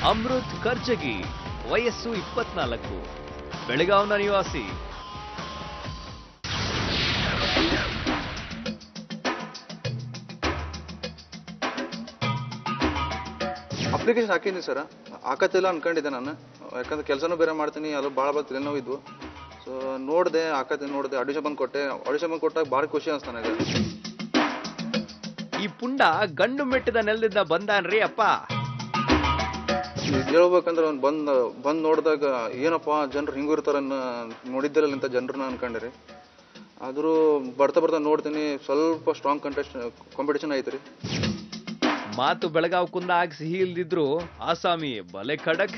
ಅಮೃತ್ ಕರ್ಜಗಿ, ವಯಸ್ಸು 24, ಬೆಳಗಾವಿನ ನಿವಾಸಿ. ಅಪ್ಲಿಕೇಶನ್ ಹಾಕಿದ್ದೀನಿ ಸರ್, ಹಾಕತ್ತಿಲ್ಲ ಅನ್ಕೊಂಡಿದ್ದೆ ನಾನು, ಯಾಕಂದ್ರೆ ಕೆಲಸನೂ ಬೇರೆ ಮಾಡ್ತೀನಿ, ಅದು ಭಾಳ ತಲೆನೋವು ಇದ್ವು. ಸೊ ನೋಡಿದೆ, ನೋಡಿದೆ, ಆಡಿಷನ್ ಬಂದು ಕೊಟ್ಟೆ. ಆಡಿಷನ್ ಬಂದು ಕೊಟ್ಟಾಗ ಭಾಳ ಖುಷಿ ಅನಿಸ್ತು ನನಗೆ. ಈ ಪುಂಡ ಗಂಡು ಮೆಟ್ಟಿದ ನೆಲದಿಂದ ಬಂದಾನ್ರಿ ಅಪ್ಪ. ಹೇಳ್ಬೇಕಂದ್ರೆ ಅವ್ನು ಬಂದು ನೋಡಿದಾಗ ಏನಪ್ಪ ಜನರು ಹಿಂಗೂ ಇರ್ತಾರನ್ನ ನೋಡಿದ್ದಿರಲ್ಲ ಇಂಥ ಜನರನ್ನ ಅನ್ಕೊಂಡಿರಿ. ಆದರೂ ಬರ್ತಾ ನೋಡ್ತೀನಿ, ಸ್ವಲ್ಪ ಸ್ಟ್ರಾಂಗ್ ಕಾಂಪಿಟೇಷನ್ ಐತ್ರಿ. ಮಾತು ಬೆಳಗಾವ್ ಕುಂದ ಆಗಿ ಸಿಹಿ ಇಲ್ದಿದ್ರು ಆಸಾಮಿ ಬಲೆ ಖಡಕ್.